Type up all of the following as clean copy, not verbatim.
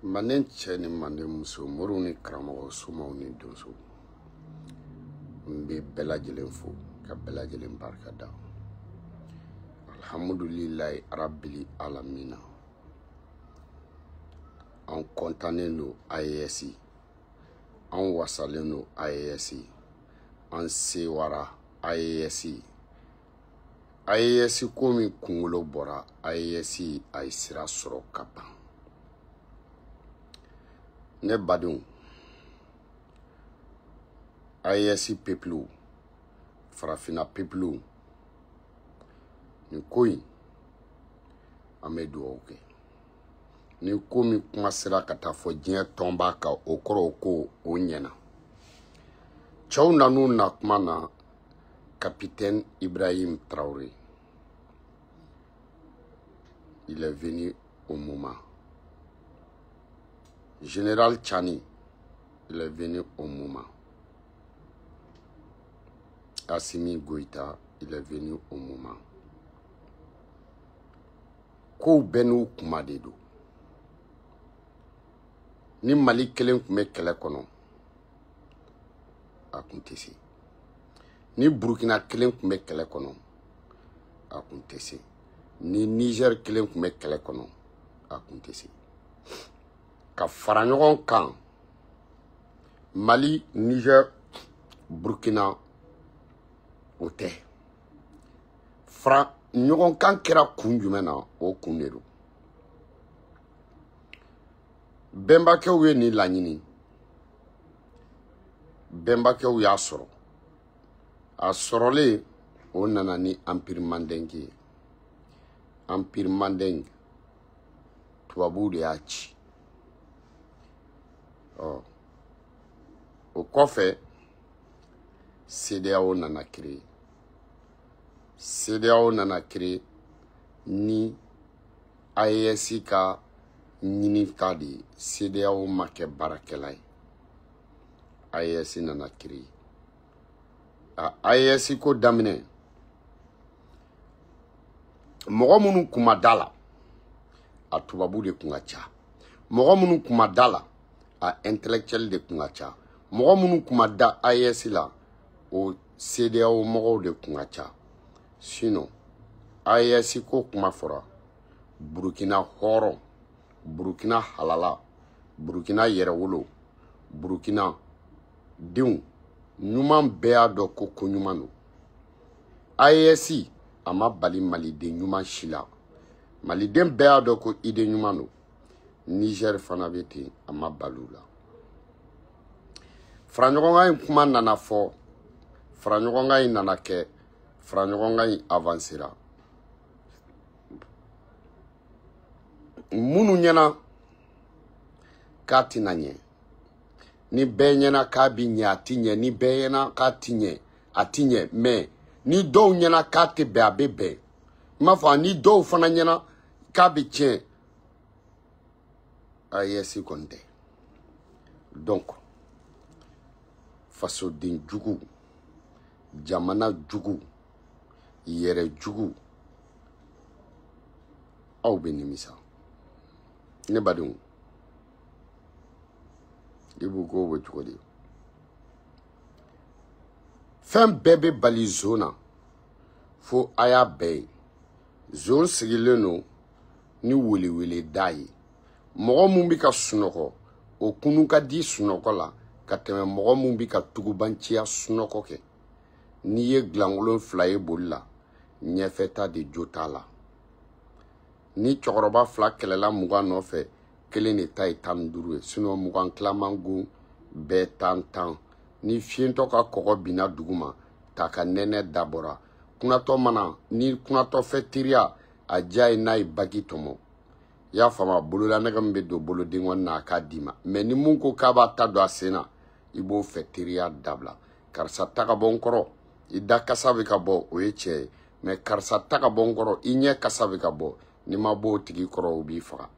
Manden cɛ ni manden muso moriw ni karamɔgɔ sumaw ni donso n bɛ bɛɛ lajɛlen fo ka bɛɛ lajɛlen barika da. Alhamdulilayi rabbil alamina. An kɔntannen don AES, an wasalen don AES, an sewara AES. AES ko min kunkolo bɔra AES a ye sira sɔrɔ ka ban. Ne badenw, AES peuple, farafina peuple, ni ko in an bɛ dugawu kɛ. Ni ko min kuma sera ka taa fɔ diɲɛ tɔn b'a kan, o kɔrɔ ko o ɲɛna. Cɛw nan'u na kuma na capitaine Ibrahim Traoré. Il est venu au moment. Général Tchani, il est venu au moment. Assimi Goïta, il est venu au moment. Ko benu kuma de do. Ni Mali kelen kun bɛ kɛlɛ kɔnɔ, a kun tɛ se. Ni Burkina kelen kun bɛ kɛlɛ kɔnɔ, a kun tɛ se. Ni Niger kelen kun bɛ kɛlɛ kɔnɔ, a kun tɛ se. Ka fara ɲɔgɔn kan Mali, Niger, Burkina o tɛ. Fara ɲɔgɔn kan kɛra kun jumɛn na, o kun de do. Bɛnbakɛw ye ni laɲini. Bɛnbakɛw y'a sɔrɔ. A sɔrɔlen, o nana ni Empire Mandingue ye. Empire Mandingue, tubabuw de y'a ci. O kɔfɛ, CEDEAO nana créer. CEDEAO nana créer ni AES ka ɲini ka de ye. CEDEAO ma kɛ baarakɛla ye. AES nana créer. AES ko daminɛ, mɔgɔ minnu kun ma da la, a tubabu de kun ka ca. Mɔgɔ minnu kun ma da la, a intellectuel de kun ka ca. Mɔgɔ minnu kun ma da AES la, o CEDEAO mɔgɔw de kun ka ca. Sinon, AES ko kuma fɔra, Burkina hɔrɔn, Burkina halala, Burkina yɛrɛwolo, Burkina denw, ɲuman bɛɛ y'a dɔn ko ɲuman don. AES a ma bali maliden ɲuman si la. Maliden bɛɛ y'a dɔn ko ide ɲuman don. Niger fana bɛ ten, a ma bali u la. Faraɲɔgɔnkan in kuma nana fɔ, faraɲɔgɔnkan in nana kɛ, faraɲɔgɔnkan in avancera. Minnu ɲɛna k'a tɛna ɲɛ, ni bɛɛ ɲɛna k'a bi ɲɛ a ti ɲɛ, ni bɛɛ ɲɛna k'a ti ɲɛ a ti ɲɛ, mais ni dɔw ɲɛna k'a tɛ bɛn a bɛ bɛn. I m'a fɔ ni dɔw fana ɲɛna k'a bɛ tiɲɛ, AES kɔni tɛ. Donc fasoden jugu, jamana jugu, yɛrɛ jugu, aw bɛ nimisa. Ne badenw, i b'u ko bɛ cogo di? Fɛn bɛɛ bɛ bali zon na fo a y'a bɛɛ ye. Zon sigilen don ni welewele da ye. Mɔgɔ mun bɛ ka sunɔgɔ, o kunu ka di sunɔgɔ la ka tɛmɛ mɔgɔ mun bɛ ka tugubanciya sunɔgɔ kɛ. N'i ye dilankolon 2 ye boli la, ɲɛfɛta de jo t'a la. Ni cɛkɔrɔba 2 kɛlɛla 20 nɔfɛ, 1 de ta ye 15 ye. Sinon 20 tilaman gon bɛɛ 10. Ni fiɲɛtɔ ka kɔgɔ binna dugu ma, ta ka nɛnɛ dabɔra. Kunatɔ mana, ni kunatɔ fɛ teriya, a diya ye n'a ye baki tɔmɔ. I y'a faamu, bolola nɛgɛ min bɛ don boloden kɔni na a k'a d'i ma. Mais ni mun ko k'a b'a ta don a sen na, i b'o fɛ teriya dabila. Karisa ta ka bɔ n kɔrɔ, i da kasa bɛ ka bɔ, o ye tiɲɛ ye. Mais karisa ta ka bɔ n kɔrɔ, i ɲɛ kasa bɛ ka bɔ. Ni ma bɔ o tigi kɔrɔ, o b'i faga.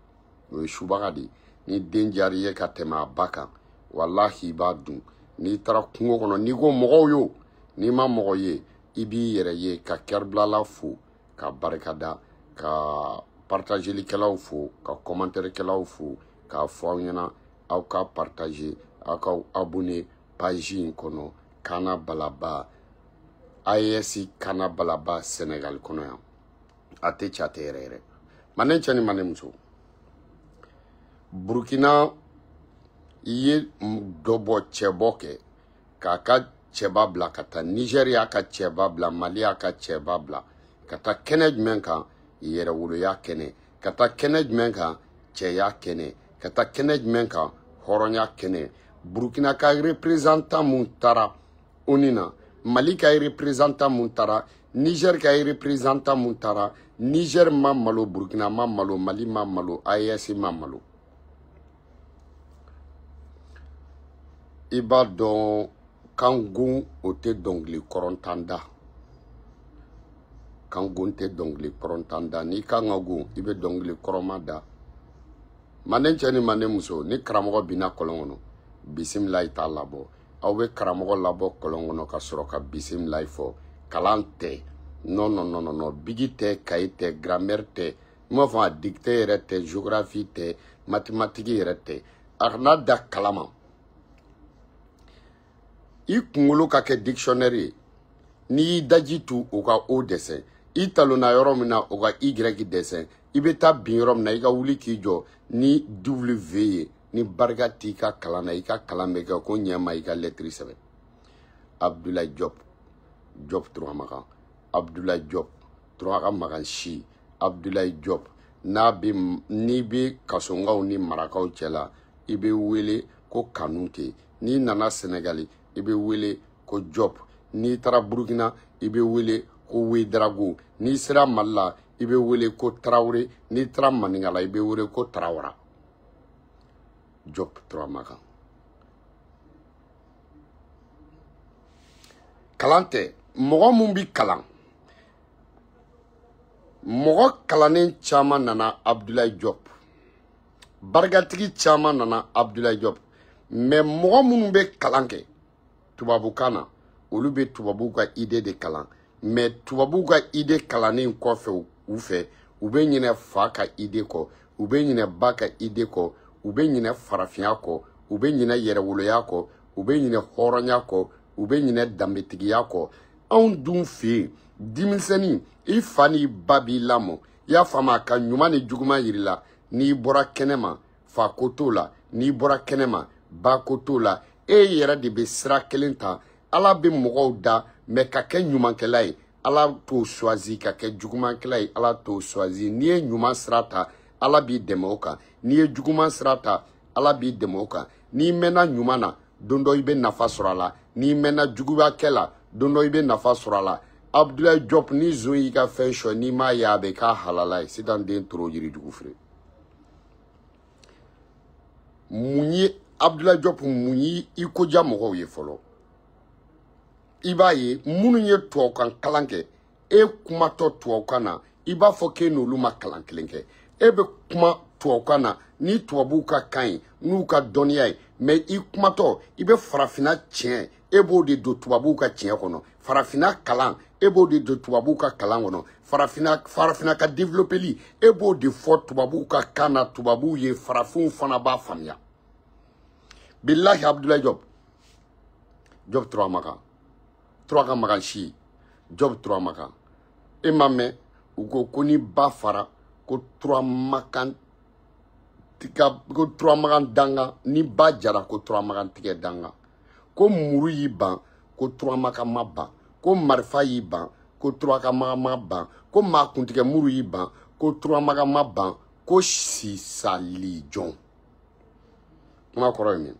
O ye subaga de ye. Ni den diyar'i ye ka tɛmɛ a ba kan, wallahi i b'a dun. N'i taara kungo kɔnɔ, n'i ko mɔgɔw yo, n'i ma mɔgɔ ye, i b'i yɛrɛ ye ka kɛribilala fo, ka barikada, ka partagelikɛlaw fo, ka commentaire kɛlaw fo, k'a fɔ aw ɲɛna aw ka partager aw ka abonner page in kɔnɔ Kana Balaba AES Kana Balaba Sénégal kɔnɔ yan a tɛ ca tɛ yɛrɛ yɛrɛ mane cɛ ni mane muso Burkina i ye dɔ bɔ cɛbɔ kɛ k'a ka cɛba bila ka taa Niger y'a ka cɛba bila Mali y'a ka cɛba bila ka taa kɛnɛ jumɛn kan yɛrɛwoloya kɛnɛ ka taa kɛnɛ jumɛn kan cɛya kɛnɛ ka taa kɛnɛ jumɛn kan hɔrɔnya kɛnɛ Burkina ka représentant mun taara ONU na Mali ka représentant mun taara Niger ka représentant mun taara Niger ma malo Burkina ma malo Mali ma malo AES ma malo i b'a dɔn kangun o tɛ dɔnkili kɔrɔntan da kangun tɛ dɔnkili kɔrɔntan da n'i kan ka gun i bɛ dɔnkili kɔrɔma da manden cɛ ni manden muso ni karamɔgɔ binna kɔlɔn kɔnɔ bisimilayi t'a labɔ aw bɛ karamɔgɔ labɔ kɔlɔn kɔnɔ ka sɔrɔ ka bisimilayi fɔ kalan tɛ non bigi tɛ kaye tɛ grammaire tɛ n b'a fɔ a dictée yɛrɛ tɛ géographie tɛ mathématique yɛrɛ tɛ a kana da kalama i kunkolo ka kɛ dictionnaire ye n'i y'i daji tu o ka o dɛsɛ i talonna yɔrɔ min na o ka y dɛsɛ i bɛ taa bin yɔrɔ min na i ka wuli k'i jɔ ni W ye ni barika t'i ka kalan na i ka kalan bɛ kɛ ko ɲɛma i ka lettre sɛbɛn Abdoulaye Diop Turamagan Abdoulaye Diop Turamagan Magan si Abdoulaye Diop n'i bɛ kasongaw ni marakaw cɛla i bɛ wele ko Kanute n'i nana Sénégali i bɛ wele ko Diop n'i taara Burkina i bɛ wele ko Ouédraogo n'i sera Mali la i bɛ wele ko Traoré n'i taara Maningala i bɛ wele ko Traora Diop Turamagan kalan tɛ mɔgɔ mun bi kalan mɔgɔ kalannen caman nana Abdoulaye Diop barikatigi caman nana Abdoulaye Diop mais mɔgɔ minnu bɛ kalan kɛ tubabukan na olu bɛ tubabuw ka idée de kalan mais tubabuw ka idée kalannen kɔfɛ u fɛ u bɛ ɲinɛ fa ka idée kɔ u bɛ ɲinɛ ba ka idée kɔ u bɛ ɲinɛ farafinya kɔ u bɛ ɲinɛ yɛrɛwoloya kɔ u bɛ ɲinɛ hɔrɔnya kɔ u bɛ ɲinɛ danbetigiya kɔ anw dun fɛ yen denmisɛnnin i fa n'i ba b'i lamɔ i y'a faamu a ka ɲuman ni juguman yir'i la n'i bɔra kɛnɛma fa ko t'o la n'i bɔra kɛnɛma ba ko t'o la e yɛrɛ de bɛ sira kelen ta ala bɛ mɔgɔw da mais ka kɛ ɲumankɛla ye ala t'o choisi ka kɛ jugumankɛla ye ala t'o choisi n'i ye ɲuman sira ta ala b'i dɛmɛ o kan n'i ye juguman sira ta ala b'i dɛmɛ o kan n'i mɛnna ɲuman na don dɔ i bɛ nafa sɔrɔ a la n'i mɛnna juguyakɛ la don dɔ i bɛ nafa sɔrɔ a la Abdoulaye Diop ni zon y'i ka fɛn sɔ n'i m'a ye a bɛ k'a halala ye sisan den toro yirijugu feere mun ye Abdoulaye Diop mun ye i koja mɔgɔw ye fɔlɔ i b'a ye minnu ye tubabukan kalan kɛ e kumatɔ tubabukan na i b'a fɔ k'e n'olu ma kalan kelen kɛ e bɛ kuma tubabukan na ni tubabuw ka kan ye n'u ka dɔnniya ye mais i kumatɔ i bɛ farafinna tiɲɛ e b'o de don tubabuw ka tiɲɛ kɔnɔ farafinna kalan e b'o de don tubabuw ka kalan kɔnɔ farafinna ka développeli e b'o de fɔ tubabuw ka kan na tubabuw ye farafinw fana b'a faamuya billahi Abdoulaye Diop Turamagan Magan si Diop Turamagan e ma mɛn u ko ni ba fara ko Turamagan danga ni ba jara ko Turamagan tigɛ danga ko muru y'i ban ko Turamagan ma ban ko marifa y'i ban ko Turamagan ma ban ko maa kuntigɛ muru y'i ban ko Turamagan ma ban ko sisalijɔn kuma kɔrɔ ye min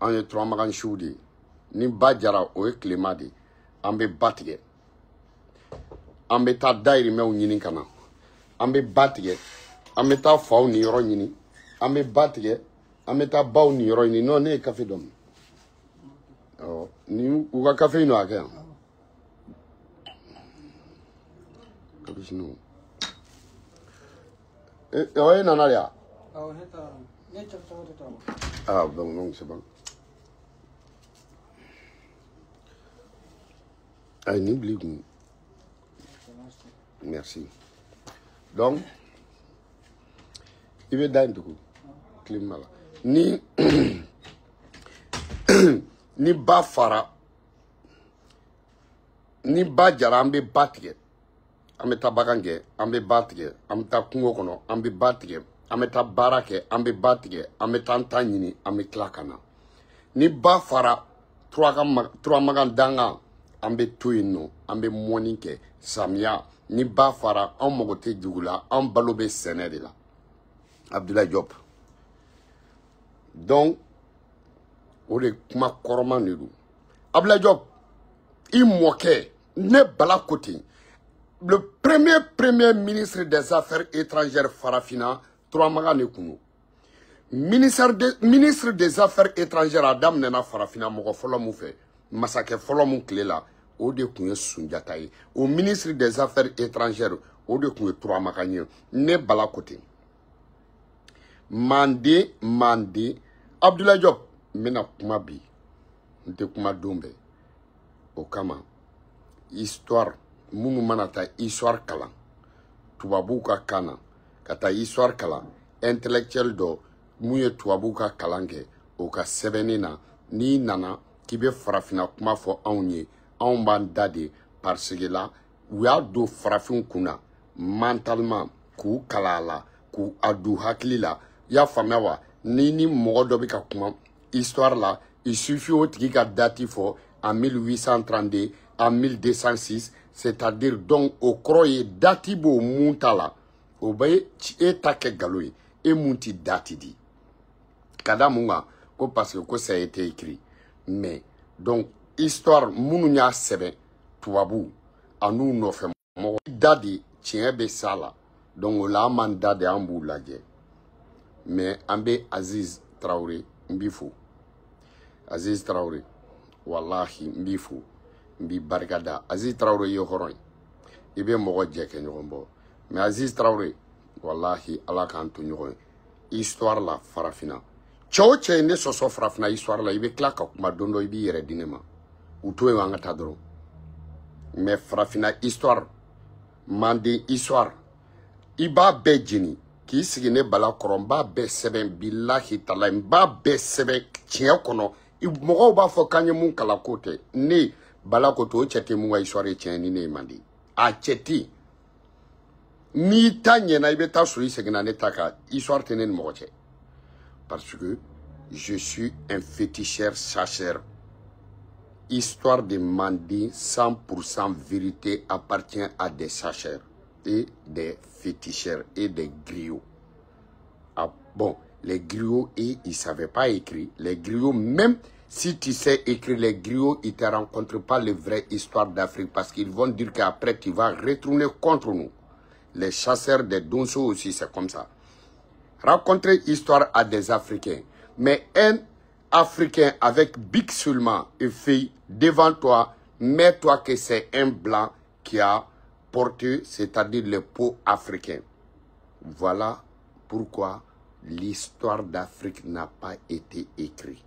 an ye Turamagan siw de ye ni ba jara o ye tilema de an bɛ ba tigɛ an bɛ taa dayirimɛw ɲini ka na an bɛ ba tigɛ an bɛ taa faw ni yɔrɔ ɲini an bɛ ba tigɛ an bɛ taa baw ni yɔrɔ ɲini non ne ye kafe dɔ min ni u ka kafe in a kɛ yan kabisinu e nana de ya ah donc c'est bon ay ni bli kun merci donc I bɛ da yen tugun climat la ni ni ba fara ni ba jara an bɛ ba tigɛ an bɛ taa bagan kɛ an bɛ ba tigɛ an bɛ taa kungo kɔnɔ an bɛ ba tigɛ an bɛ taa baara kɛ an bɛ ba tigɛ an bɛ taa an ta ɲini an bɛ tila ka na ni ba fara turamagan danga an bɛ to yen nɔ an bɛ mɔni kɛ samiya ni ba fara an mago tɛ jugu la an balo bɛ sɛnɛ de la Abdoulaye Diop donc o de kuma kɔrɔman de don Abdoulaye Diop i mɔkɛ ne Bala Kote le premier ministre des affaires étrangères farafina turamagan de kun ministre des affaires étrangères a daminɛna farafina mɔgɔ fɔlɔ mun fɛ masakɛ fɔlɔ mun tile la o de kun ye Sunjata ye o ministre des affaires étrangères o de kun ye turamagan ye ne Bala Kote Mande Abdoulaye Diop mena kuma bi n tɛ kuma don bɛɛ o kama histoire minnu mana taa histoire kalan tubabuw ka kan na ka taa histoire kalan intellectuel dɔ mun ye tubabuw ka kalan kɛ o ka sɛbɛnni na n'i nana k'i bɛ farafina kuma fɔ anw ye anw b'an da de parce que la u y'a don farafin kunna mentalement k'u kala a la k'u a don hakili la i y'a faamuya wa ni mɔgɔ dɔ bɛ ka kuma histoire la il suffit o tigi ka date fɔ en 1832 en 1206 c'est-à-dire donc o kɔrɔ ye date b'o mun ta la o bɛ e ta kɛ nkalon ye e mun ti date di ka da mun kan ko parce que ko ça a été écrit mais donc histoire minnu y'a sɛbɛn tubabu a n'u nɔfɛ mɔgɔ da de tiɲɛ bɛ s'a la donc o la an m'an da de an b'u lajɛ mais an bɛ Aziz Traoré n b'i fo Aziz Traoré wallahi n b'i fo n b'i barika da Aziz Traoré ye hɔrɔn ye i bɛ mɔgɔ jɛ kɛ ɲɔgɔn bɔ mais Aziz Traoré wallahi ala k'an to ɲɔgɔn ye histoire la farafina cɛ o cɛ ye ne sɔsɔ farafina histoire la i bɛ tila ka kuma don dɔ i b'i yɛrɛ di ne ma u to yen an ka taa dɔrɔn mais farafina histoire Mande histoire i b'a bɛɛ jeni k'i sigi ne Bala kɔrɔ n b'a bɛɛ sɛbɛn bilahi tala n b'a bɛɛ sɛbɛn tiɲɛ kɔnɔ mɔgɔw b'a fɔ k'an ye mun kala ko tɛ ne Bala Kote o cɛ tɛ mun ka histoire ye tiɲɛ ni ne ye Mande a cɛ tɛ n'i ta ɲɛna i bɛ taa so i seginna ne ta kan histoire tɛ ne ni mɔgɔ cɛ parce que je suis un féticheur chasseur histoire de Mande 100% vérité appartient à des chercheurs et des féticheurs et des griots. Ah, bon, les griots, ils ne savaient pas écrire. Les griots, même si tu sais écrire les griots, ils ne te rencontrent pas les vraies histoires d'Afrique parce qu'ils vont dire qu'après, tu vas retourner contre nous. Les chasseurs des Donso aussi, c'est comme ça. Raconter histoire à des Africains. Mais un Africain avec bic seulement et fille devant toi, mets-toi que c'est un blanc qui a porté, c'est-à-dire le peau africain. Voilà pourquoi l'histoire d'Afrique n'a pas été écrite.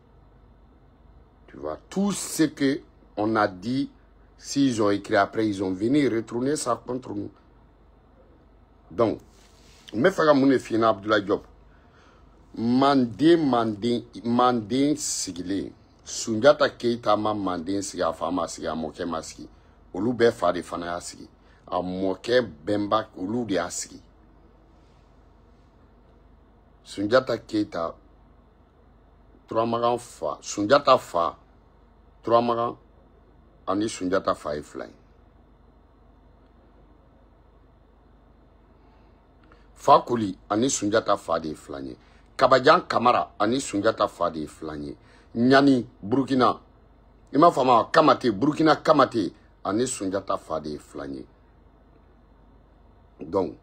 Tu vois, tout ce qu'on a dit, s'ils ont écrit après, ils ont venu retourner ça contre nous. Donc, me faga mune fina Abdoulaye Diop. Mande sigile. Sunjata Keita ma mande sigi a fama sigi a mɔkɛ ma sigi. Olu bɛɛ fa de fana y'a sigi. A mɔkɛ bɛnba olu de y'a sigi. Sunjata Keita Turamagan fa Sunjata fa Turamagan ani Sunjata fa ye fila ye. Fakoli ani Sunjata fa de ye fila ye. Kabajan Kamara ani Sunjata fa de ye fila ye. Nyani Burkina ima fama Kamate Burkina Kamate ani Sunjata fa de ye fila ye. Donc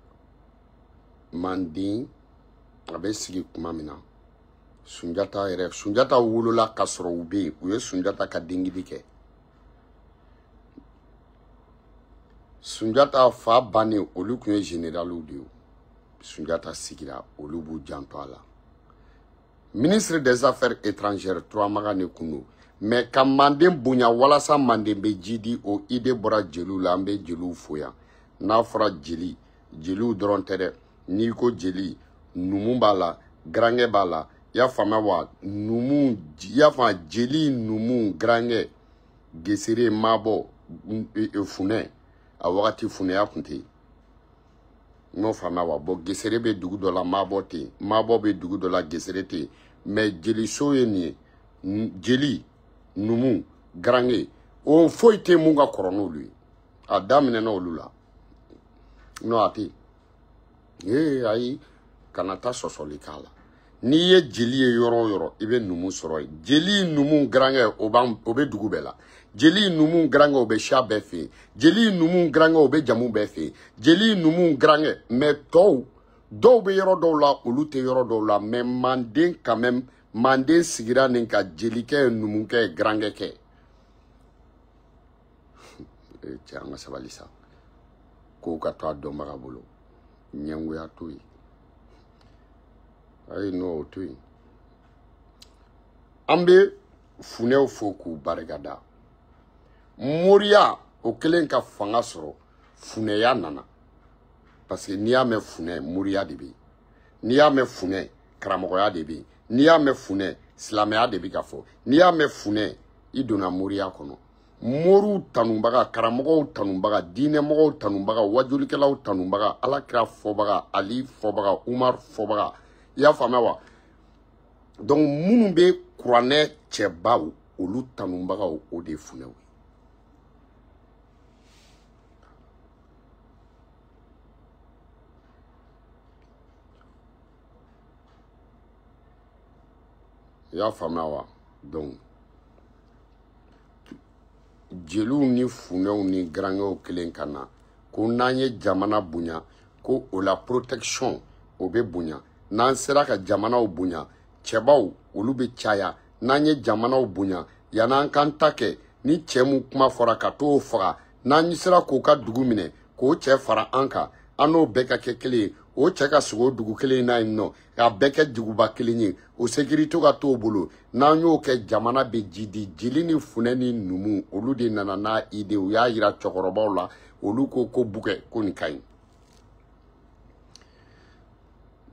Mande a bɛ sigi kuma min na Sunjata yɛrɛ Sunjata wolola ka sɔrɔ u bɛ yen u ye Sunjata ka dengidi kɛ Sunjata fa bannen olu tun ye généraliw de ye Sunjata sigira olu b'u janto a la ministre des affaires étrangères Turamagan ne kun don mais ka Mande bonya walasa Mande bɛ ji di o idée bɔra jeliw la an bɛ jeliw fo yan n'a fɔra jeliw dɔrɔn tɛ dɛ n'i ko jeli numu b'a la garankɛ b'a la i y'a faamuya wa numu i y'a faamuya jeli numu garankɛ gesere mabɔ funɛ a wagati funɛya tun tɛ yen n y'o faamuya wa bɔn gesere bɛ dugu dɔ la mabɔ tɛ yen mabɔ bɛ dugu dɔ la gesere tɛ yen mɛ jeliso ye nin ye jeli numu garankɛ o foyi tɛ mun ka kɔrɔ n'olu ye a daminɛna olu la n'o a tɛ yen ayi kana taa sɔsɔli k'a la n'i ye jeli ye yɔrɔ o yɔrɔ i bɛ numu sɔrɔ yen jeli numu garankɛ o bɛ dugu bɛɛ la jeli numu garankɛ o bɛ siya bɛɛ fɛ yen jeli numu garankɛ o bɛ jamu bɛɛ fɛ yen jeli numu garankɛ mɛ tɔw dɔw bɛ yɔrɔ dɔw la olu tɛ yɔrɔ dɔw la mɛ manden quand même manden sigira nin ka jelikɛ numukɛ garankɛ kɛ cɛ an ka sabali sa kow ka to a dɔnbaga bolo ɲɛngoya to yen ayi n'o to yen an bɛ funɛw fo k'u barikada moriya o kɛlen ka fanga sɔrɔ funɛya nana parce que n'i y'a mɛn funɛ moriya de bɛ yen n'i y'a mɛn funɛ karamɔgɔya de bɛ yen n'i y'a mɛn funɛ silamɛya de bɛ ka fɔ n'i y'a mɛn funɛ i donna moriya kɔnɔ moriw tanubaga karamɔgɔw tanubaga diinɛmɔgɔw tanubaga wajulikɛlaw tanubaga alakira fɔbaga ali fɔbaga umar fɔbaga i y'a faamuya wa donc minnu bɛ kuranɛ cɛbaw olu tanubagaw o de ye funɛw ye i y'a faamuya wa donc jeliw ni funɛw ni garankɛw kelen ka na ko n'an ye jamana bonya ko o la protection o bɛ bonya n'an sera ka jamanaw bonya cɛbaw olu bɛ caya n'an ye jamanaw bonya yan'an k'an ta kɛ ni cɛ mun kuma fɔra ka t'o faga n'an sera k'o ka dugu minɛ k'o cɛ fara an kan an n'o bɛɛ ka kɛ kelen ye o cɛ ka sigi o dugu kelen na yen nɔ k'a bɛɛ kɛ duguba kelen ye o sécurité ka t'o bolo n'an y'o kɛ jamana bɛ jidi jeli ni funɛ ni numu olu de nana n'a idée u y'a yira cɛkɔrɔbaw la olu ko ko bukɛ ko nin ka ɲi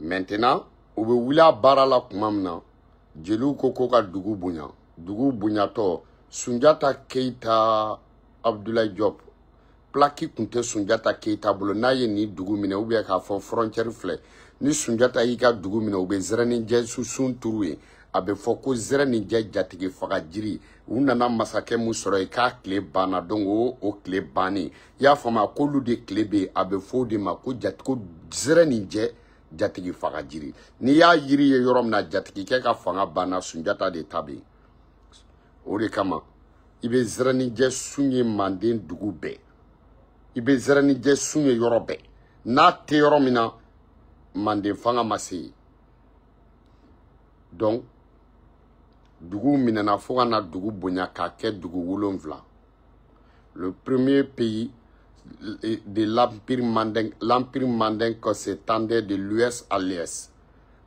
maintenant u bɛ wuli a baara la tuma min na jeliw ko ko ka dugu bonyatɔ Sunjata Keyita Abdoulaye Diop plaki tun tɛ Sunjata Keyita bolo n'a ye nin dugu minɛ ou bien k'a fɔ frontière filɛ ni Sunjata y'i ka dugu minɛ u bɛ zɛrɛninjɛ susun turu yen a bɛ fɔ ko zɛrɛninjɛ jatigi faga jiri u nana masakɛ mun sɔrɔ yen k'a tile banna donc o tile bannen i y'a faamuya k'olu de tile bɛ yen a bɛ fɔ o de ma ko zɛrɛninjɛ jatigi faga jiri n'i y'a yiri ye yɔrɔ min na jatigikɛ ka fanga banna Sunjata de ta bɛ yen o de kama i bɛ zɛrɛninjɛ sun ye manden dugu bɛɛ i bɛ zɛrɛninjɛ sun ye yɔrɔ bɛɛ n'a tɛ yɔrɔ min na manden fanga ma se yen donc dugu minɛna fo ka na dugu bonya k'a kɛ dugu 7 le premier pays de l'empire mandingue s'étendait de l'ouest à l'est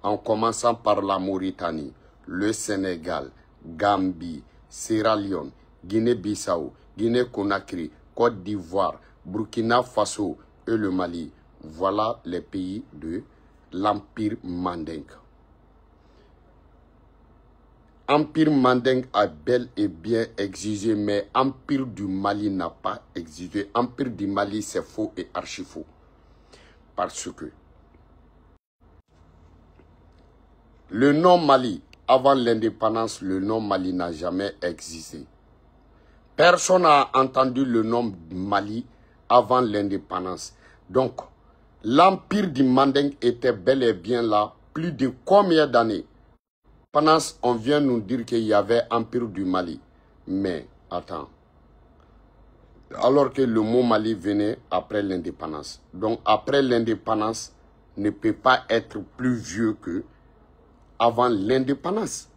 en commençant par la Mauritanie, le Sénégal, Gambie, Sierra Leone, Guinée-Bissau, Guinée-Conakry, Côte d'Ivoire, Burkina Faso et le Mali. Voilà les pays de l'Empire mandingue. Empire mandingue a bel et bien exigé, mais Empire du Mali n'a pas exigé. Empire du Mali, c'est faux et archi faux. Parce que le nom Mali, avant l'indépendance, le nom Mali n'a jamais existé. Personne n'a entendu le nom Mali avant l'indépendance. Donc, l'Empire du Mandingue était bel et bien là, plus de combien d'années? Pendant on vient nous dire qu'il y avait Empire du Mali. Mais, attends. Alors que le mot Mali venait après l'indépendance. Donc, après l'indépendance, ne peut pas être plus vieux que avant l'indépendance.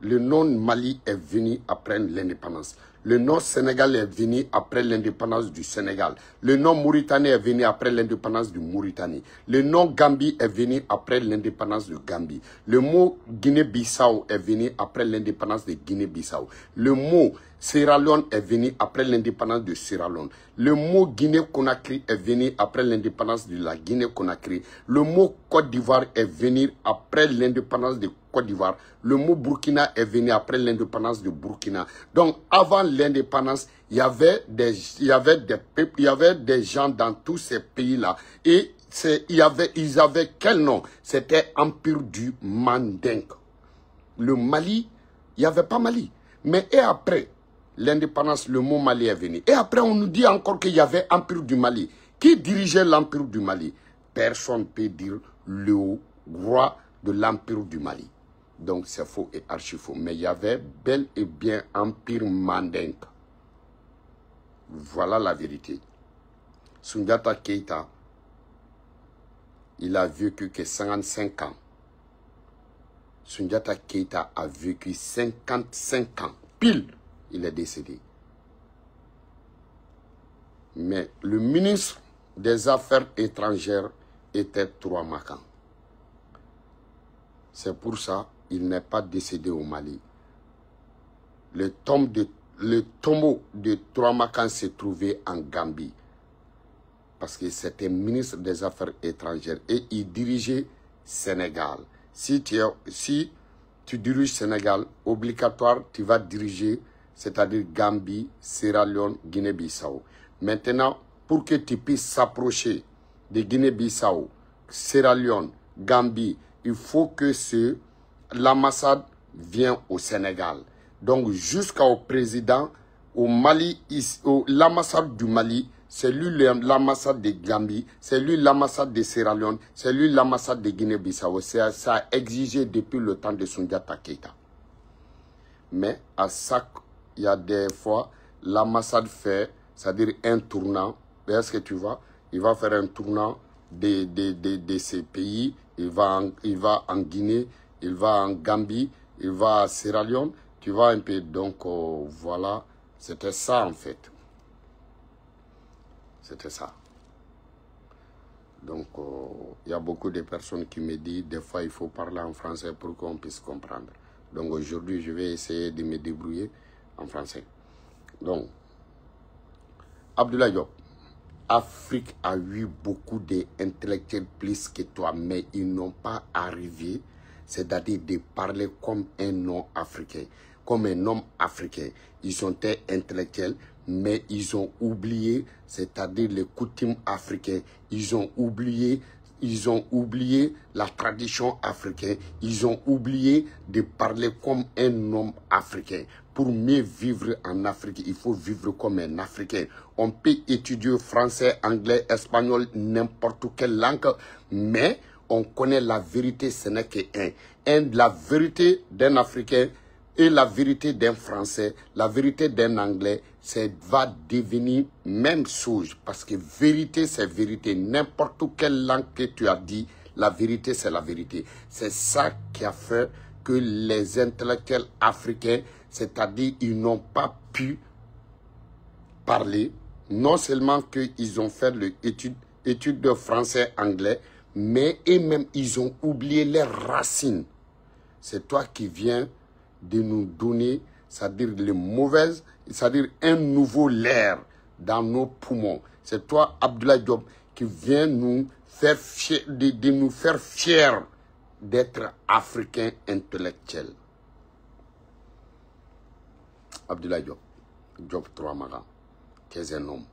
Le nom Mali est venu après l'indépendance. Le nom Sénégal est venu après l'indépendance du Sénégal. Le nom Mauritanie est venu après l'indépendance du Mauritanie. Le nom Gambie est venu après l'indépendance de Gambie. Le mot Guinée-Bissau est venu après l'indépendance de Guinée-Bissau. Le mot Sierra Leone est venu après l'indépendance de Sierra Leone. Le mot Guinée-Conakry est venu après l'indépendance de la Guinée-Conakry. Le mot Côte d'Ivoire est venu après l'indépendance de Côte d'Ivoire. Le mot Burkina est venu après l'indépendance de Burkina. Donc, avant l'indépendance, il y avait des peuples, il y avait des gens dans tous ces pays-là. Et ils avaient quel nom? C'était Empire du Mandingue. Le Mali, il n'y avait pas Mali. Mais et après l'indépendance, le mot Mali est venu. Et après, on nous dit encore qu'il y avait Empire du Mali. Qui dirigeait l'Empire du Mali? Personne ne peut dire le roi de l'Empire du Mali. Donc c'est faux et archi faux. Mais il y avait bel et bien Empire Mandingue. Voilà la vérité. Soundiata Keïta, il a vécu que 55 ans. Soundiata Keïta a vécu 55 ans. Pile, il est décédé. Mais le ministre des Affaires étrangères était Troamakan. C'est pour ça qu'il n'est pas décédé au Mali. Le tombeau de Troamakan s'est trouvé en Gambie. Parce que c'était ministre des Affaires étrangères et il dirigeait Sénégal. Si tu diriges Sénégal, obligatoire, tu vas diriger, c'est-à-dire Gambie, Sierra Leone, Guinée-Bissau. Maintenant, pour que tu puisses s'approcher de Guinée-Bissau, Sierra Leone, Gambie, il faut que l'ambassade vienne au Sénégal. Donc, jusqu'au président, au Mali, l'ambassade du Mali, c'est lui l'ambassade de Gambie, c'est lui l'ambassade de Sierra Leone, c'est lui l'ambassade de Guinée-Bissau. Ça a exigé depuis le temps de Soundiata Keïta. Mais à ça, il y a des fois, l'ambassade fait, c'est-à-dire un tournant. Est-ce que tu vois? Il va faire un tournant de ces pays. Il va en Guinée, il va en Gambie, il va à Sierra Leone. Tu vois un peu. Donc voilà, c'était ça en fait. C'était ça. Donc, il y a beaucoup de personnes qui me disent, des fois, il faut parler en français pour qu'on puisse comprendre. Donc, aujourd'hui, je vais essayer de me débrouiller en français. Donc, Abdoulaye Diop, Afrique a eu beaucoup d'intellectuels plus que toi, mais ils n'ont pas arrivé, c'est-à-dire de parler comme un nom africain. Comme un homme africain. Ils ont été intellectuels, mais ils ont oublié, c'est-à-dire les coutumes africaines. Ils ont oublié la tradition africaine. Ils ont oublié de parler comme un homme africain. Pour mieux vivre en Afrique, il faut vivre comme un Africain. On peut étudier français, anglais, espagnol, n'importe quelle langue, mais on connaît la vérité, ce n'est qu'un. La vérité d'un Africain et la vérité d'un Français, la vérité d'un Anglais, va devenir même chose. Parce que vérité, c'est vérité. N'importe quelle langue que tu as dit, la vérité, c'est la vérité. C'est ça qui a fait que les intellectuels africains, c'est-à-dire ils n'ont pas pu parler. Non seulement qu'ils ont fait l'étude de français, anglais, mais eux-mêmes, ils ont oublié leurs racines. C'est toi qui viens de nous donner, c'est-à-dire les mauvaises, c'est-à-dire un nouveau l'air dans nos poumons. C'est toi, Abdoulaye Diop, qui viens nous faire fier, de nous faire fiers d'être africains intellectuels. Abdoulaye Diop, Diop Troamakan, qui est un homme.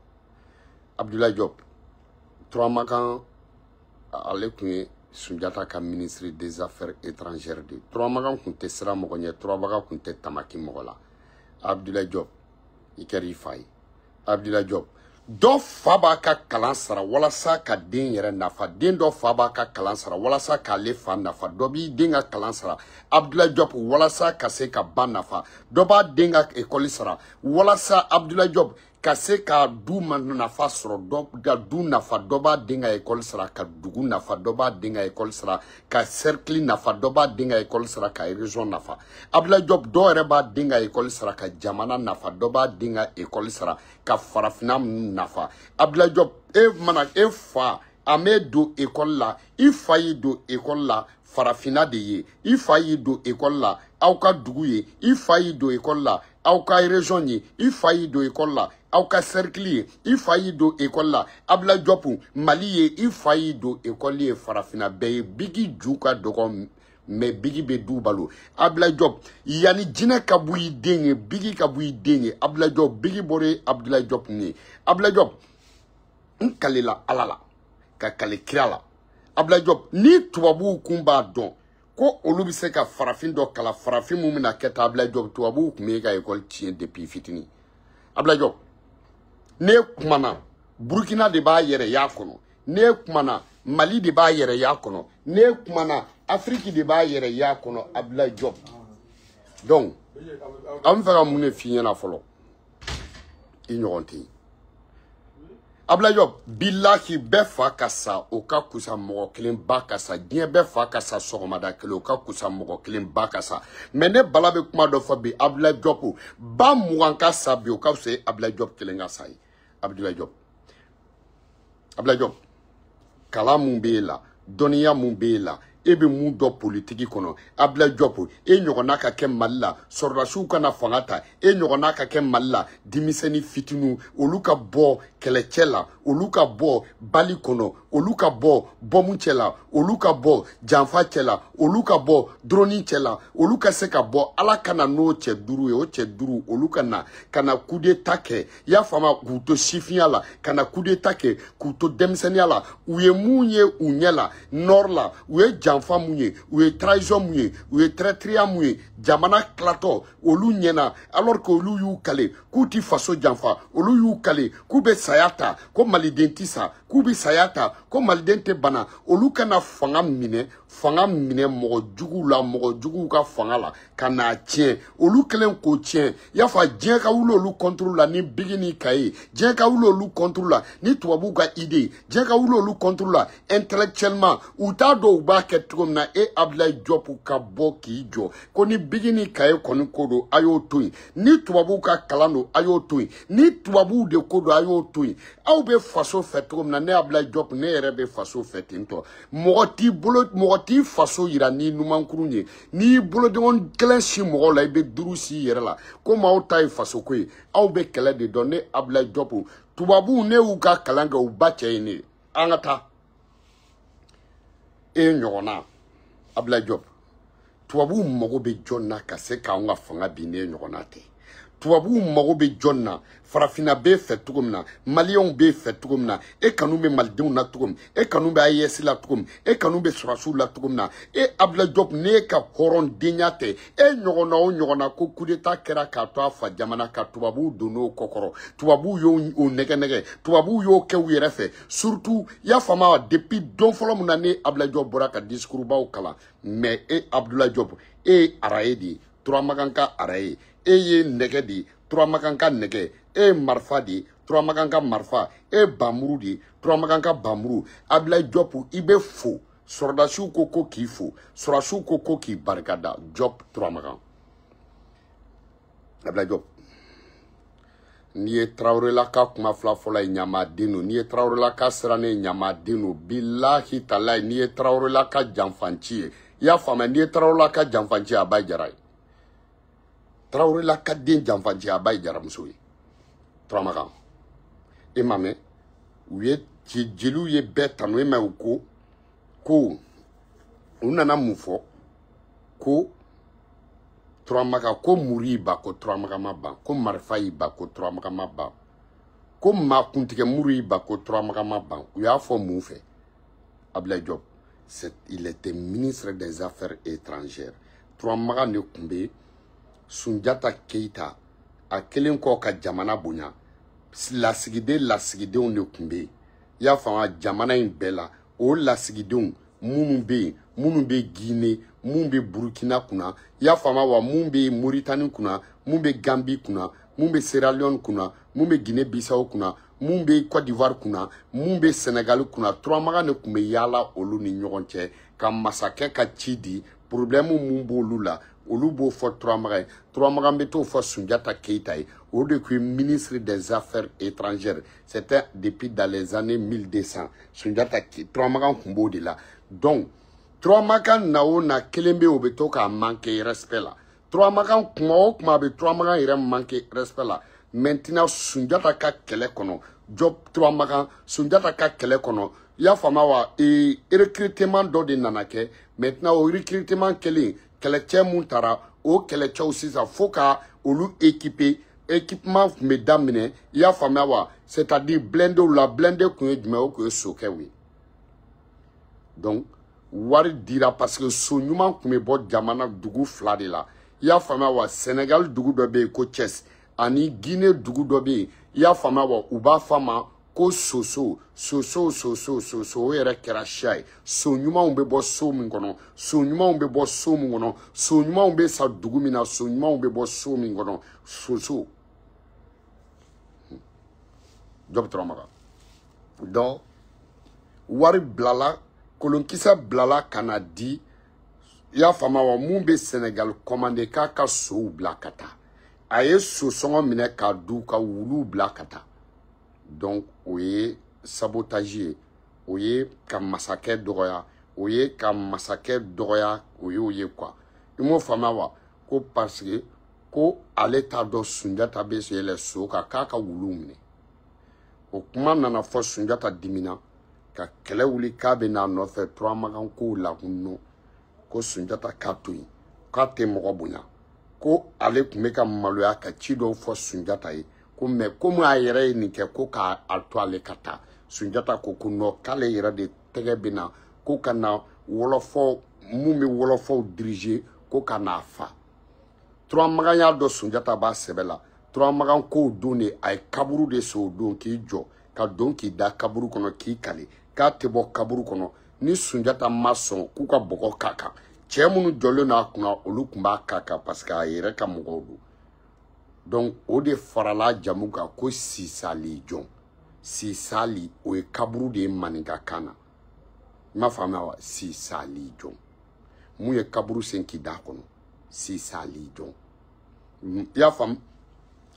Abdoulaye Diop, Troamakan, allez Soundiata ka ministre des Affaires étrangères de Troamakan kunte sira mogonye Troamakan kunte tamaki mogola Abdoulaye Diop ikeri fay Abdoulaye Diop do faba ka kalansara walasa ka den yere nafa den do faba ka kalansara walasa ka le fa nafa do bi den ka kalansara Abdoulaye Diop walasa ka se ka ban nafa do ba den ka école sara walasa Abdoulaye Diop ka se ka du nafa sɔrɔ du nafa dɔ b'a den ka école sara ka dugu nafa dɔ b'a den ka école sara ka cercle nafa dɔ b'a den ka école sara ka région nafa Abdoulaye Diop dɔw yɛrɛ b'a den ka école sara ka jamana nafa dɔ b'a den ka école sara ka farafina nafa Abdoulaye Diop e fa a mɛ don école la i fa y'i don école la farafina de ye i fa y'i don école la aw ka dugu ye i fa y'i don école la aw ka région ye I fa y'i don école la aw ka cercle ye I fa y'i don école la Abdoulaye Diop Mali ye I fa y'i don école ye farafina bɛɛ ye Bigi ju ka dɔgɔ mais Bigi be du balo Abdoulaye Diop yani jinɛ ka bɔ I den ye Bigi ka bɔ I den ye Abdoulaye Diop Bigi bɔra Abdoulaye Diop ni Abdoulaye Diop n kalela Ala la ka kale kira la Abdoulaye Diop ni tubabuw kun b'a dɔn ko olu bɛ se ka farafin dɔ kala farafin mun bɛna kɛ ta Abdoulaye Diop tubabuw kun bɛ ka école tiɲɛ depuis fitini Abdoulaye Diop ne kumana Burkina de b'a yɛrɛ y'a kɔnɔ ne kumana Mali de b'a yɛrɛ y'a kɔnɔ ne kumana Afrique de b'a yɛrɛ y'a kɔnɔ Abdoulaye Diop donc an bɛ fɛ ka mun de f'i ɲɛna fɔlɔ I ɲɔgɔn tɛ yen Abdoulaye Diop billahi bɛɛ fa ka sa o ka kusa mɔgɔ kelen ba ka sa diɲɛ bɛɛ fa ka sa sɔgɔmada kelen o ka kusa mɔgɔ kelen ba ka sa mais ne bala bɛ kuma dɔ fɔ bi Abdoulaye Diop ba 20 ka sa bi o ka fisa Abdoulaye Diop kelen ka sa ye Abdoulaye Diop kalan mun b'e la dɔnniya mun b'e la e bɛ mun dɔn politiki kɔnɔ Abdoulaye Diop e ɲɔgɔnna ka kɛ Mali la sɔrɔdasiw kana fanga ta e ɲɔgɔnna ka kɛ Mali la denmisɛnnin fitiniw olu ka bɔ kɛlɛcɛ la olu ka bɔ bali kɔnɔ olu ka bɔ bɔmu cɛ la olu ka bɔ janfa cɛ la olu ka bɔ droni cɛ la olu ka se ka bɔ Ala kana n'o cɛ duuru ye o cɛ duuru olu kana coup d'état kɛ y'a faamu k'u to sifinya la kana coup d'état kɛ k'u to denmisɛnniya la u ye mun ye u ɲɛ la nord la u ye janfa mun ye u ye trahison mun ye u ye traîtreya mun ye jamana kilatɔ olu ɲɛna alors que olu y'u kale k'u ti faso janfa olu y'u kale k'u bɛ saya ta ko maliden ti sa k'u bɛ saya ta ko maliden tɛ bana olu kana fanga minɛ mɔgɔ juguw la mɔgɔ juguw ka fanga la ka n'a tiɲɛ olu kelen k'o tiɲɛ y'a fɔ diɲɛ ka wuli olu contrôle la ni Bigi ni Kaye diɲɛ ka wuli olu contrôle la ni tubabuw ka idée diɲɛ ka wuli olu contrôle la intellectuellement u t'a dɔn u b'a kɛ cogo min na e Abdoulaye Diop ka bɔ k'i jɔ ko ni Bigi ni Kaye kɔni ko don a y'o to yen ni tubabuw ka kalan don a y'o to yen ni tubabuw de ko don a y'o to yen aw bɛ faso fɛ cogo min na ne Abdoulaye Diop ne yɛrɛ bɛ faso fɛ ten tɔ mɔgɔ t'i faso yira ni numankuru ye n'i bolodengon kelen si mɔgɔ la i bɛ duuru si yɛrɛ la komi aw ta ye faso ko ye aw bɛ kɛlɛ de dɔn ne Abdoulaye Diop tubabuw ne y'u ka kalan kɛ u ba cɛ ye ne ye an ka taa e ɲɔgɔnna Abdoulaye Diop tubabuw mago bɛ jɔn na ka se k'anw ka fanga bin ne ɲɔgɔnna tɛ tubabuw mago bɛ jɔn na farafina b'e fɛ cogo min na maliyɛnw b'e fɛ cogo min na e kanu bɛ malidenw na cogo min e kanu bɛ AES la cogo min e kanu bɛ sɔrɔsiw la cogo min na e Abdoulaye Diop ne ka hɔrɔndenya tɛ e ɲɔgɔnna o ɲɔgɔnna ko coup d'état kɛra k'a to a fa jamana ka tubabuw don n'o kɔkɔrɔ tubabuw y'o nɛgɛ tubabuw y'o kɛ u yɛrɛ fɛ surtout i y'a faamu wa depuis don fɔlɔ min na ne Abdoulaye Diop bɔra ka discours baw kalan mais e Abdoulaye Diop e ye araye de ye Turamagan ka araye e ye nɛgɛ de ye Turamagan ka nɛgɛ e ye marifa de ye Turamagan ka marifa e ye bamuru de ye Turamagan ka bamuru Abdoulaye Diop i bɛ fo sɔrɔdasiw ko k'i fo sɔrɔdasiw ko k'i barikada Diop Turamagan Abdoulaye Diop n'i ye Traoré ka kuma fila fɔlɔ ye ɲamaden no n'i ye Traoré ka siranne ye ɲamaden no bilahi talayi n'i ye Traoré ka janfanci ye i y'a faamuya n'i ye Traoré ka janfanci ye a b'a jara ye Traoré ka den janfanci a b'a ye jaramuso ye Turamagan e ma mɛn u ye jeliw ye bɛɛ tanu e ma u ko u nana mun fɔ ko Turamagan ko muru y'i ban ko Turamagan ma ban ko marifa y'i ban ko Turamagan ma ban ko maakuntigɛ muru y'i ban ko Turamagan ma ban u y'a fɔ mun fɛ Abdoulaye Diop il était ministre des Affaires étrangères Turamagan de tun bɛ Sunjata Keita a kelen kɔ ka jamana bonya lasigidenw de tun bɛ yen i y'a faamu jamana in bɛɛ la o lasigidenw minnu bɛ yen minnu bɛ Guinée mun bɛ Burkina kunna i y'a faamu wa mun bɛ Mauritanie kunna mun bɛ Gambie kunna mun bɛ Sierra Leone kunna mun bɛ Guinée Bissau kunna mun bɛ Côte d'Ivoire kunna mun bɛ Sénégal kunna Turamagan de tun bɛ yaala olu ni ɲɔgɔn cɛ ka masakɛ ka ci di problème mun b'olu la olu b'o fɔ Turamagan ye Turamagan bɛ t'o fɔ Sunjata Keita ye o de tun ye ministre des Affaires étrangères c'était depuis dans les années 1200 Sunjata Turamagan tun b'o de la donc Turamagan na o na kelen bɛ o bɛ to k'a manquer respect la Turamagan kuma o kuma be Turamagan yɛrɛ manqué respect la. Maintenant Sunjata ka kɛlɛ kɔnɔ Job Turamagan Sunjata ka kɛlɛ kɔnɔ y'a fama wa recrutement dɔ de nana kɛ maintenant o recrutement kɛlen kɛlɛcɛ mun taara o kɛlɛcɛw sisan fo ka olu équipement tun bɛ daminɛ i y'a faamuya wa c'est-à-dire blindé la blindé kun ye jumɛn o kun ye sokɛw ye donc wari dira parce que so ɲuman kun bɛ bɔ jamana dugu fila de la i y'a faamuya wa Sénégal dugu dɔ bɛ yen ko Thiès ani Guinée dugu dɔ bɛ yen i y'a faamuya wa u b'a f'a ma ko soso o yɛrɛ kɛra siya ye so ɲumanw bɛ bɔ so min kɔnɔ so ɲumanw bɛ bɔ so min kɔnɔ so ɲumanw bɛ sa dugu min na so ɲumanw bɛ bɔ so min kɔnɔ soso Job Turamagan donc wari bilala kolonkisɛ bilala ka na di i y'a faamuya wa mun bɛ Sénégal commandé k'a ka sow bila ka taa a ye so sɔngɔ minɛ k'a du ka wuluw bila ka taa donc o ye sabotage ye o ye ka masakɛ dɔgɔya o ye ka masakɛ dɔgɔya o ye o ye quoi i m'o faamuya wa ko parce que ko ale t'a dɔn Sunjata bɛ yɛlɛ so kan k'a ka wuluw minɛ o kuma nana fɔ Sunjata dimina ka kɛlɛ wuli k'a bɛ n'a nɔfɛ Turamagan kow la ko Sunjata k'a to yen k'a tɛ mɔgɔ bonya ko ale tun bɛ ka maloya ka ci dɔw fɔ Sunjata ye ko mais komi a yɛrɛ ye nin kɛ ko k'a to ale ka taa Sunjata ko non k'ale yɛrɛ de tɛgɛ bɛ na ko ka na wɔlɔfɔ mun bɛ wɔlɔfɔw diriger ko ka n'a fa Turamagan y'a dɔn Sunjata b'a sɛbɛ la Turamagan k'o don de a ye kaburu de sen o don k'i jɔ ka don k'i da kaburu kɔnɔ k'i kale k'a tɛ bɔ kaburu kɔnɔ ni Sunjata ma sɔn k'u ka bɔgɔ k'a kan cɛ minnu jɔlen n'a kunna olu tun b'a k'a kan parce que a yɛrɛ ka mɔgɔw don donc o de farala jamu kan ko Sisali jɔn Sisali o ye kaburu de ye maninka kan na i m'a faamuya wa Sisali jɔn mun ye kaburu sen k'i da kɔnɔ Sisali jɔn i y'a faamu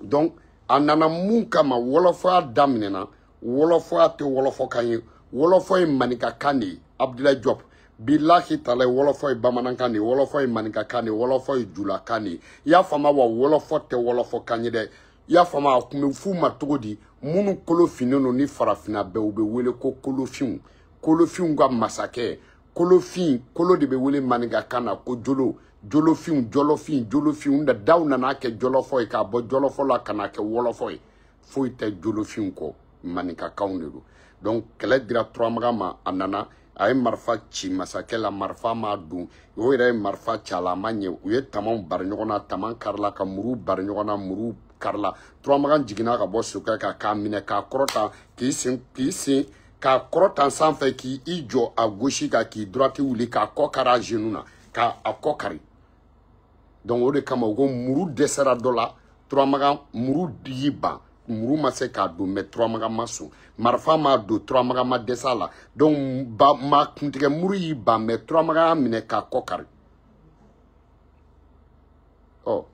donc a nana mun kama wɔlɔfɔya daminɛna wɔlɔfɔya tɛ wɔlɔfɔkan ye wɔlɔfɔ ye maninka kan de ye Abdoulaye Diop bilahi tala wɔlɔfɔ ye bamanankan de ye wɔlɔfɔ ye maninka kan de ye wɔlɔfɔ ye julakan de ye i y'a faamuya wa wɔlɔfɔ tɛ wɔlɔfɔkan ye dɛ i y'a faamuya a kun bɛ f'u ma cogo di minnu kolofinnen don ni farafinna bɛɛ u bɛ wele ko kolofinw kolofinw ka masakɛ kolofin kolo de bɛ wele maninka kan na ko jolo jolofin jolofin da daw nana kɛ jɔlɔfɔ ye k'a bɔ jɔlɔfɔ la ka na kɛ wɔlɔfɔ ye foyi tɛ jolofin kɔ maninkakanw de don donc kɛlɛ dira Turamagan ma a nana a ye marifa ci masakɛ la marifa m'a dun o yɛrɛ ye marifa ci a la a ma ɲɛ u ye tamaw bari ɲɔgɔn na tama karila ka muru bari ɲɔgɔn na muru karila Turamagan jiginna ka bɔ sokɛ kan k'a minɛ k'a kɔrɔta k'i sen k'a kɔrɔta sanfɛ k'i jɔ a gauche kan k'i droite wuli k'a kɔ kari a genou na k'a kɔ kari donc o de kama u ko muru dɛsɛra dɔ la Turamagan muru y'i ban muru ma se k'a don mais Turamagan ma sɔn marifa m'a don Turamagan ma dɛsɛ a la donc ma kuntigɛ muru y'i ban mais Turamagan y'a minɛ k'a kɔ kari ɔ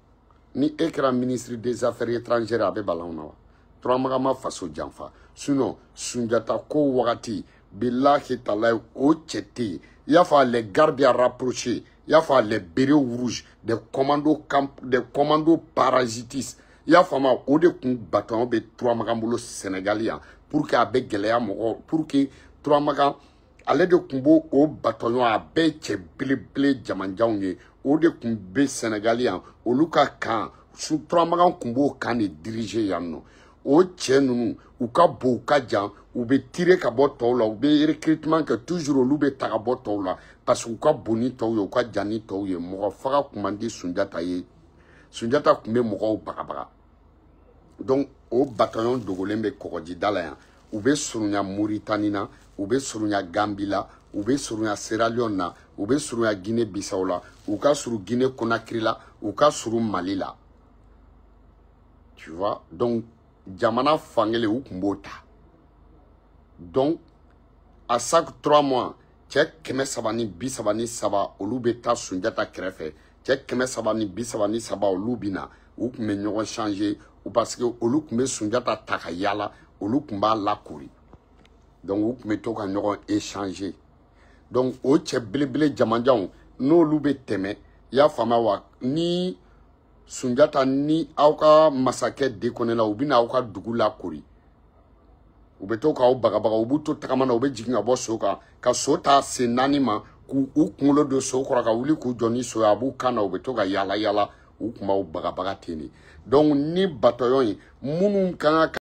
ni e kɛra ministre des affaires étrangères a bɛ bala na wa Turamagan ma faso janfa sinon Sunjata ko wagati bilahi talayi o cɛ tɛ yen i y'a fɔ les gardes rapprochés il y a fait les bérets rouges, des commandos parasitistes. Il y a fait au de kun bâton be Turamagan bolo sénégalais pour que avec gɛlɛya mɔgɔ pour que Turamagan ale de kun bo o bâton a bɛɛ cɛ belebele jamanjanw ye o de kun be sénégalais olu ka kan Turamagan kun b'o kan de diriger yan nɔ o cɛ ninnu u ka bon u ka jan u bɛ tirer ka bɔ tɔw la u bɛ recrutement kɛ toujours olu bɛ ta ka bɔ tɔw la parce que u ka bon ni tɔw ye u ka jan ni tɔw ye mɔgɔ faga kun man di Sunjata ye Sunjata kun bɛ mɔgɔw bagabaga donc o bataillon dogolen bɛ kɔgɔjida la yan u bɛ surunya Mauritanie na u bɛ surunya Gambie la u bɛ surunya Sierra Leone na u bɛ surunya Guinée Bissau la u ka surun Guinée Conakry la u ka surun Mali la tu vois donc jamana fankelen u kun b'o ta donc à chaque 3 mois cɛ 333 olu bɛ taa Sunjata kɛrɛfɛ cɛ 333 olu bɛ na u kun bɛ ɲɔgɔn changer parce que olu kun bɛ Sunjata ta ka yala olu kun b'a lakori donc u kun bɛ to ka ɲɔgɔn échanger donc o cɛ belebele jamanjanw n'olu bɛ tɛmɛ i y'a faamuya wa ni Sunjata ni aw ka masakɛ dekonela u bina aw ka dugu la kori u bɛ to k'aw bagabaga u b'u to tagamana u bɛ jigin ka bɔ so kan ka so ta sen 4 ma k'u kunkolo don so kɔrɔ ka wuli k'u jɔ ni so a b'u kan na u bɛ to ka yala yala u kun b'aw bagabaga ten de donc ni bataillon in minnu kan ka